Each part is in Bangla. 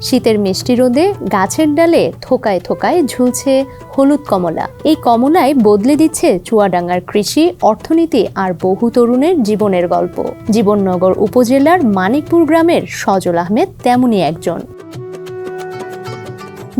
শীতের মিষ্টি রোদে গাছের ডালে থোকায় থোকায় ঝুলছে হলুদ কমলা। এই কমলাই বদলে দিচ্ছে চুয়াডাঙ্গার কৃষি, অর্থনীতি আর বহু তরুণের জীবনের গল্প। জীবননগর উপজেলার মানিকপুর গ্রামের সজল আহমেদ তেমনই একজন।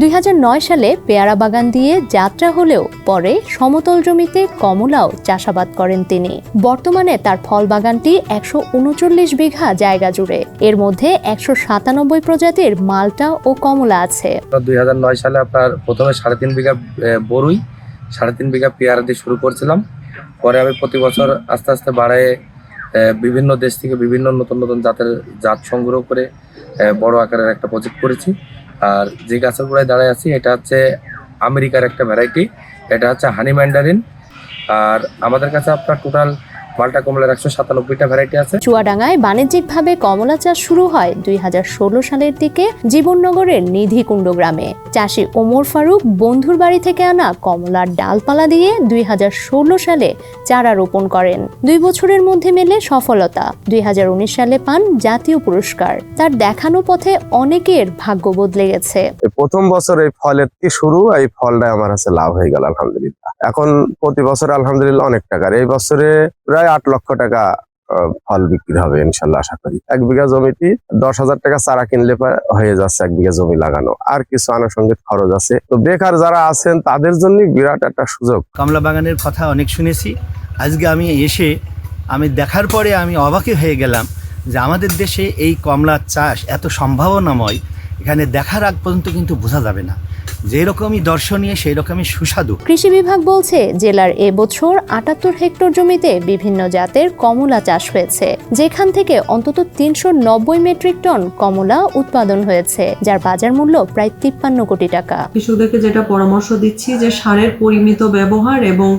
2009 সালে পেয়ারা বাগান দিয়ে যাত্রা হলেও পরে সমতল জমিতে কমলাও চাষাবাদ করেন তিনি। বর্তমানে তার ফল বাগানটি 139 বিঘা জায়গা জুড়ে। এর মধ্যে 197 প্রজাতির মালটা ও কমলা আছে। 2009 সালে আপনার প্রথমে 3.5 বিঘা বরুই, 3.5 বিঘা পেয়ারা দিয়ে শুরু করছিলাম। পরে আমি প্রতি বছর আস্তে আস্তে বাড়ায় বিভিন্ন দেশ থেকে বিভিন্ন নতুন নতুন জাত সংগ্রহ করে বড় আকারের একটা প্রজেক্ট করেছি। আর যে গাছের গোড়ায় দাঁড়ায় আছি এটা হচ্ছে আমেরিকার একটা ভ্যারাইটি, এটা হচ্ছে হানি ম্যান্ডারিন। আর আমাদের কাছে আপনার টোটাল মালটা কমলার 197টা ভ্যারাইটি আছে। চুয়াডাঙ্গায় বাণিজ্যিকভাবে কমলা চাষ শুরু হয় 2016 সালের দিকে জীবননগরের নিধিকুণ্ড গ্রামে। চাষি ওমর ফারুক বন্ধুর বাড়ি থেকে আনা কমলার ডালপালা দিয়ে 2016 সালে চারা রোপণ করেন। 2 বছরের মধ্যে মেলে সফলতা। 2019 সালে পান জাতীয় পুরস্কার। তার দেখানো পথে অনেকের ভাগ্য বদলে গেছে। প্রথম বছর এই ফলের কি শুরু, এই ফলটা আমার কাছে লাভ হয়ে গেল আলহামদুলিল্লাহ। এখন প্রতি বছর আলহামদুলিল্লাহ অনেক টাকার, এই বছরে প্রায় 8 লক্ষ টাকা ফল বিক্রি হবে ইনশাল্লাহ আশা করি। 1 বিঘা জমিতে 10,000 টাকা চারা কিনলে হয়ে যাচ্ছে 1 বিঘা জমি লাগানো। আর কিছু আনুষঙ্গিক খরচ আছে। তো বেকার যারা আছেন তাদের জন্য বিরাট একটা সুযোগ। কমলা বাগানের কথা অনেক শুনেছি, আজকে আমি এসে দেখার পরে আমি অবাকই হয়ে গেলাম যে আমাদের দেশে এই কমলা চাষ এত সম্ভাবনাময়। এখানে দেখার আগ পর্যন্ত কিন্তু বোঝা যাবে না, যেরকমই দর্শনীয় সেই রকমই সুস্বাদু। কৃষি বিভাগ বলছে জেলার এবছর 78 হেক্টর জমিতে বিভিন্ন জাতের কমলা চাষ হয়েছে, যেখান থেকে অন্তত 390 মেট্রিক টন কমলা উৎপাদন হয়েছে, যার বাজার মূল্য প্রায় 53 কোটি টাকা। কৃষকদেরকে যেটা পরামর্শ দিচ্ছি যে সারের পরিমিত ব্যবহার এবং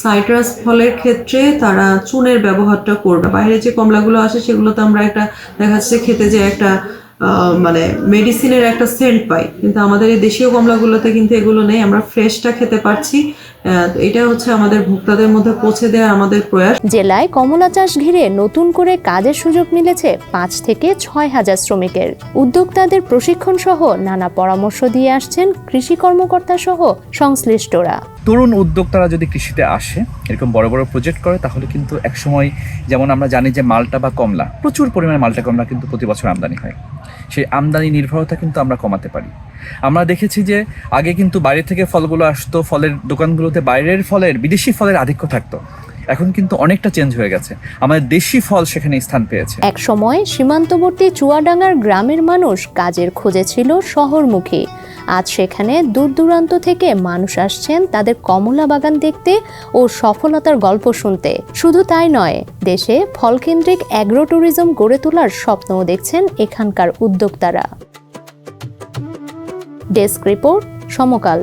সাইট্রাস ফলের ক্ষেত্রে তারা চুনের ব্যবহারটা করবে। বাইরে যে কমলাগুলো আসে সেগুলোতে আমরা একটা দেখা যাচ্ছে খেতে যে একটা মেডিসিনের একটা সেন্ট পাই, কিন্তু আমাদের এই দেশীয় কমলাগুলোতে কিন্তু এগুলো নেই। আমরা ফ্রেশটা খেতে পারছি। এটা হচ্ছে আমাদের ভোক্তাদের মধ্যে পৌঁছে দেওয়ার আমাদের প্রয়াস। জেলায় কমলা চাষ ঘিরে নতুন করে কাজের সুযোগ মিলেছে 5 থেকে 6 হাজার শ্রমিকের। উদ্যোক্তাদের প্রশিক্ষণ সহ নানা পরামর্শ দিয়ে আসছেন কৃষি কর্মকর্তা সহ সংশ্লিষ্টরা। তরুণ উদ্যোক্তারা যদি কৃষিতে আসে, এরকম বড় বড় প্রজেক্ট করে, তাহলে কিন্তু একসময় যেমন আমরা জানি যে মালটা বা কমলা, প্রচুর পরিমাণে মালটা কমলা কিন্তু প্রতি বছর আমদানি হয়। সেই আমদানি নির্ভরতা কিন্তু আমরা কমাতে পারি। আমরা দেখেছি যে আগে কিন্তু বাইরে থেকে ফলগুলো আসতো, ফলের দোকানগুলোতে বাইরের ফলের, বিদেশি ফলের আধিক্য থাকতো। এখন কিন্তু অনেকটা চেঞ্জ হয়ে গেছে, আমাদের দেশি ফল সেখানে স্থান পেয়েছে। এক সময় সীমান্তবর্তী চুয়াডাঙ্গার গ্রামের মানুষ কাজের খোঁজে ছিল শহরমুখী। আজ সেখানে দূর দূরান্ত থেকে মানুষ আসছেন তাদের কমলা বাগান দেখতে ও সফলতার গল্প শুনতে। শুধু তাই নয়, দেশে ফলকেন্দ্রিক অ্যাগ্রো ট্যুরিজম গড়ে তোলার স্বপ্নও দেখছেন এখানকার উদ্যোক্তারা। ডেস্ক রিপোর্ট, সমকাল।